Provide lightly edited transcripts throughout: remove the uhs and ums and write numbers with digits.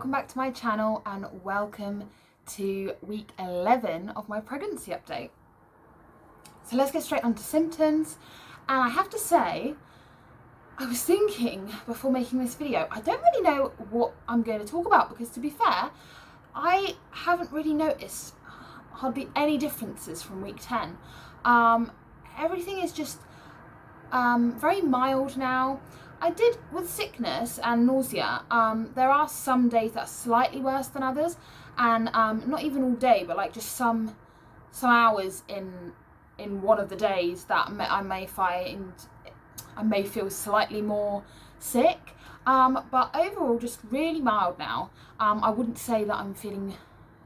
welcome back to my channel and welcome to week 11 of my pregnancy update. So let's get straight on to symptoms, and I have to say, I was thinking before making this video, I don't really know what I'm going to talk about because, to be fair, I haven't really noticed hardly any differences from week 10. Everything is just very mild now. I did, with sickness and nausea, there are some days that are slightly worse than others, and not even all day, but like just some hours in one of the days that I may find I may feel slightly more sick, but overall just really mild now. I wouldn't say that I'm feeling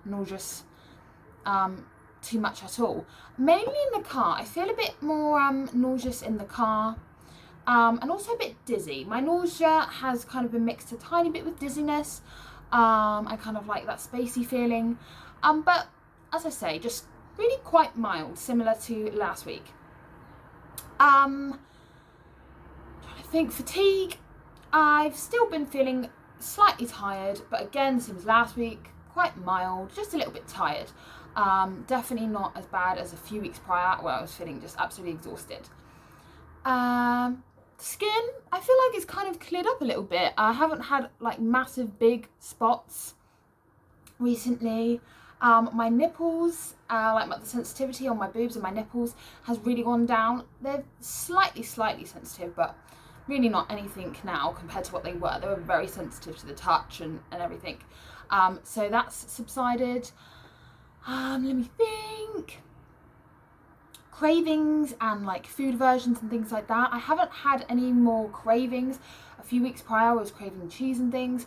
nauseous too much at all. Mainly in the car, I feel a bit more nauseous in the car, and also a bit dizzy. My nausea has kind of been mixed a tiny bit with dizziness. I kind of like that spacey feeling, but as I say, just really quite mild, similar to last week. Trying to think, fatigue, I've still been feeling slightly tired, but again, same as last week, quite mild, just a little bit tired. Definitely not as bad as a few weeks prior where I was feeling just absolutely exhausted. Skin, I feel like it's kind of cleared up a little bit. I haven't had like massive big spots recently. My nipples, like the sensitivity on my boobs and my nipples has really gone down. They're slightly sensitive, but really not anything now compared to what they were. They were very sensitive to the touch and everything. So that's subsided. Let me think. Cravings and like food aversions and things like that, I haven't had any more cravings. A few weeks prior I was craving cheese and things.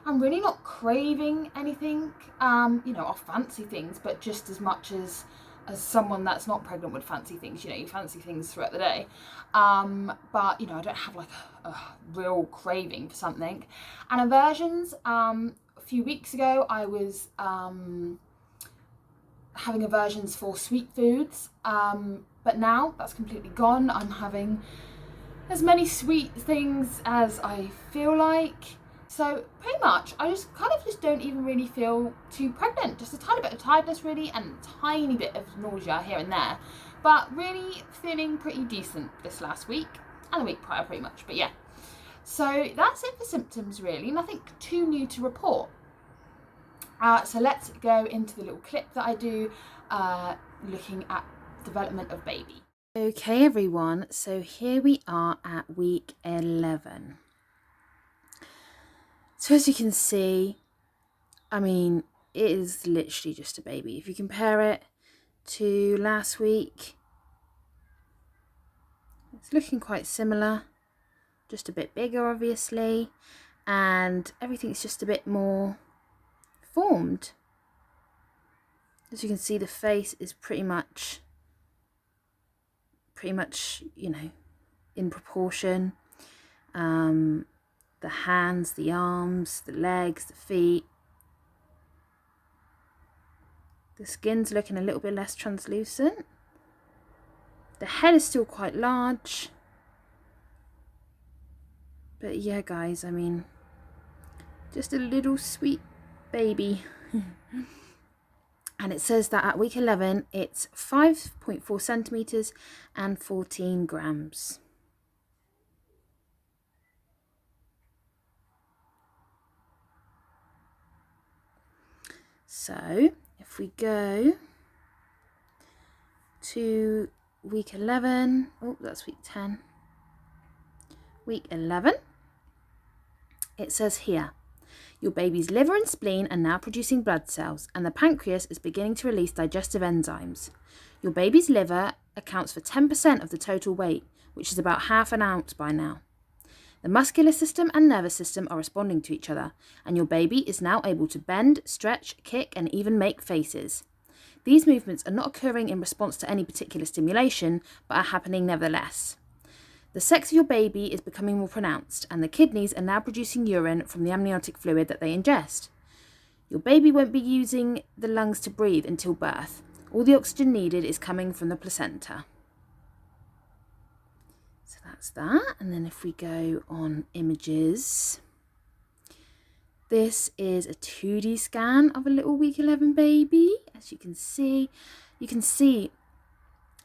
I'm really not craving anything, off fancy things, but just as much as someone that's not pregnant would fancy things. You fancy things throughout the day, but I don't have like a real craving for something. And aversions, a few weeks ago I was having aversions for sweet foods, but now that's completely gone. I'm having as many sweet things as I feel like. So pretty much I just don't even really feel too pregnant. Just a tiny bit of tiredness really, and a tiny bit of nausea here and there, but really feeling pretty decent this last week and the week prior pretty much. But yeah, so that's it for symptoms really, nothing too new to report. So let's go into the little clip that I do looking at development of baby. Okay everyone, so here we are at week 11. So as you can see, I mean, it is literally just a baby. If you compare it to last week, it's looking quite similar, just a bit bigger obviously, and everything's just a bit more formed. As you can see, the face is pretty much in proportion. The hands, the arms, the legs, the feet. The skin's looking a little bit less translucent. The head is still quite large. But yeah guys, I mean, just a little sweet baby. And it says that at week 11, it's 5.4 centimetres and 14 grams. So if we go to week 11, oh, that's week 10. Week 11, it says here, your baby's liver and spleen are now producing blood cells, and the pancreas is beginning to release digestive enzymes. Your baby's liver accounts for 10% of the total weight, which is about half an ounce by now. The muscular system and nervous system are responding to each other, and your baby is now able to bend, stretch, kick, and even make faces. These movements are not occurring in response to any particular stimulation, but are happening nevertheless. The sex of your baby is becoming more pronounced, and the kidneys are now producing urine from the amniotic fluid that they ingest. Your baby won't be using the lungs to breathe until birth. All the oxygen needed is coming from the placenta. That's that. And then if we go on images, This is a 2D scan of a little week 11 baby. As you can see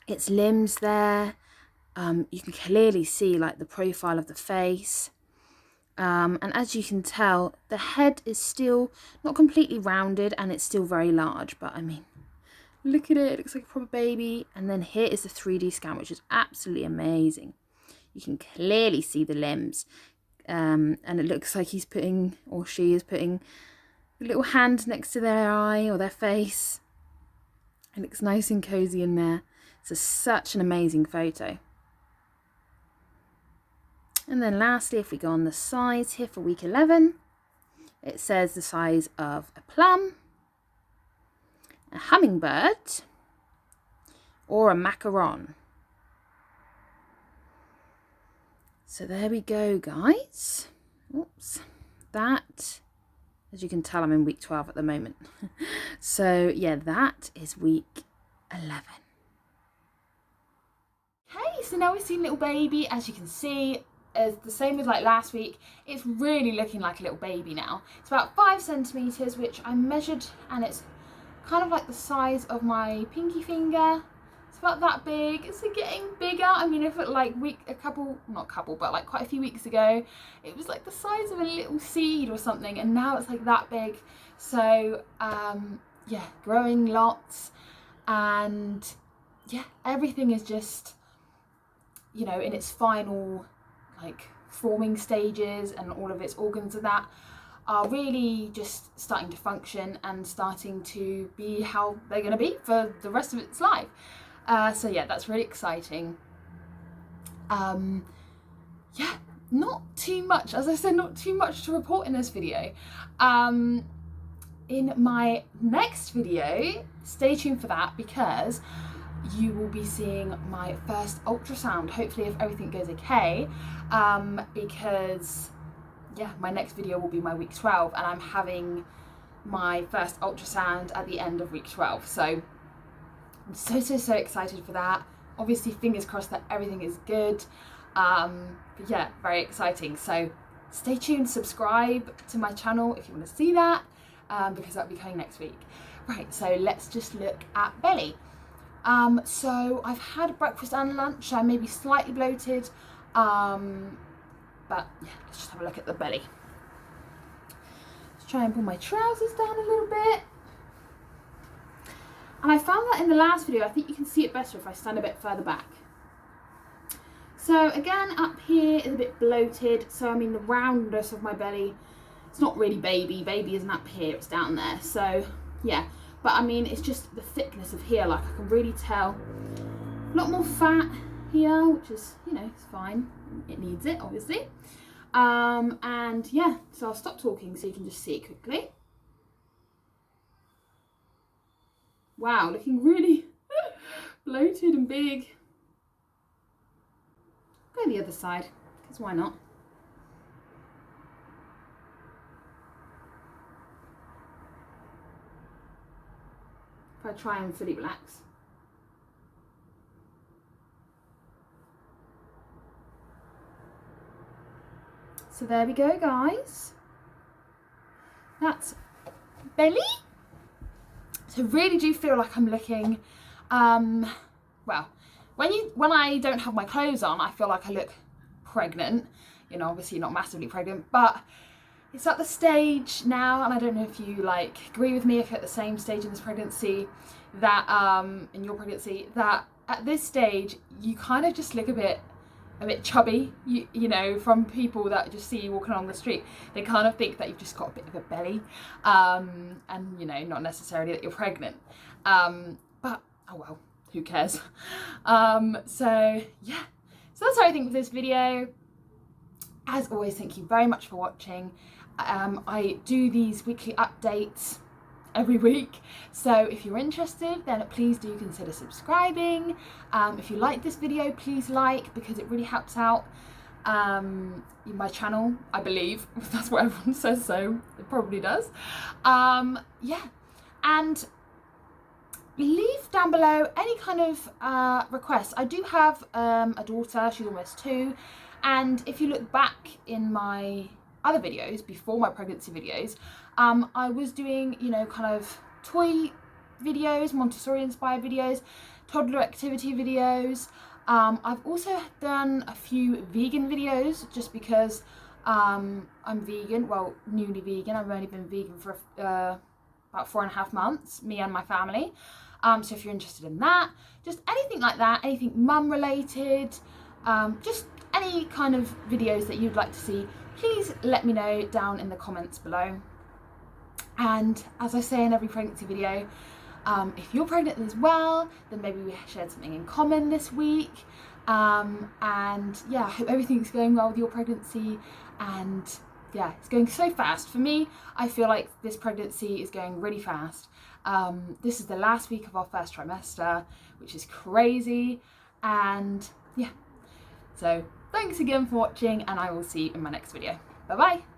its limbs there. You can clearly see like the profile of the face. And as you can tell, the head is still not completely rounded and it's still very large, but I mean, look at it, it looks like a proper baby. And then here is the 3D scan, which is absolutely amazing. You can clearly see the limbs, and it looks like he's putting, or she is putting, a little hand next to their eye or their face. It looks nice and cozy in there. It's such an amazing photo. And then lastly, if we go on the size here for week 11, it says the size of a plum, a hummingbird, or a macaron. So there we go, guys. Oops. That, as you can tell, I'm in week 12 at the moment. So yeah, that is week 11. Okay, so now we've seen little baby. As you can see, it's the same as like last week. It's really looking like a little baby now. It's about 5 centimeters, which I measured, and it's kind of like the size of my pinky finger. It's about that big. It's getting bigger. I mean, if it like quite a few weeks ago, it was like the size of a little seed or something, and now it's like that big. So yeah, growing lots, and yeah, everything is just, you know, in its final like forming stages, and all of its organs of that are really just starting to function and starting to be how they're going to be for the rest of its life. So yeah, that's really exciting. Yeah, not too much, as I said, not too much to report in this video. In my next video, stay tuned for that, because you will be seeing my first ultrasound, hopefully, if everything goes okay, because yeah, my next video will be my week 12, and I'm having my first ultrasound at the end of week 12. So I'm so excited for that. Obviously, fingers crossed that everything is good. But yeah, very exciting. So stay tuned, subscribe to my channel if you want to see that, because that'll be coming next week. Right, so let's just look at belly. So I've had breakfast and lunch, so I may be slightly bloated, but yeah, let's just have a look at the belly. Let's try and pull my trousers down a little bit. And I found that in the last video, I think you can see it better if I stand a bit further back. So again, up here is a bit bloated. So I mean, the roundness of my belly, it's not really baby. Baby isn't up here, it's down there. So yeah, but I mean, it's just the thickness of here. Like, I can really tell a lot more fat here, which is, you know, it's fine. It needs it, obviously. And yeah, so I'll stop talking so you can just see it quickly. Wow, looking really bloated and big. Go the other side, because why not? If I try and fully relax. So there we go, guys. That's belly. So really do feel like I'm looking, well, when I don't have my clothes on, I feel like I look pregnant. You know, obviously not massively pregnant, but it's at the stage now, and I don't know if you like agree with me, if you're at the same stage in this pregnancy, that in your pregnancy, that at this stage you kind of just look a bit chubby. You know, from people that just see you walking along the street, they kind of think that you've just got a bit of a belly, and you know, not necessarily that you're pregnant, but oh well, who cares. So yeah, so that's everything for this video. As always, thank you very much for watching. I do these weekly updates every week, so if you're interested, then please do consider subscribing. If you like this video, please like, because it really helps out my channel, I believe. That's what everyone says, so it probably does. Yeah, and leave down below any kind of requests. I do have a daughter, she's almost 2, and if you look back in my other videos before my pregnancy videos, I was doing, you know, kind of toy videos, Montessori inspired videos, toddler activity videos. I've also done a few vegan videos just because I'm vegan, well, newly vegan. I've only been vegan for about 4.5 months, me and my family. So if you're interested in that, just anything like that, anything mum related, just any kind of videos that you'd like to see, please let me know down in the comments below. And as I say in every pregnancy video, if you're pregnant as well, then maybe we shared something in common this week. And yeah, I hope everything's going well with your pregnancy. And yeah, it's going so fast. For me, I feel like this pregnancy is going really fast. This is the last week of our first trimester, which is crazy. And yeah, so thanks again for watching, and I will see you in my next video. Bye bye.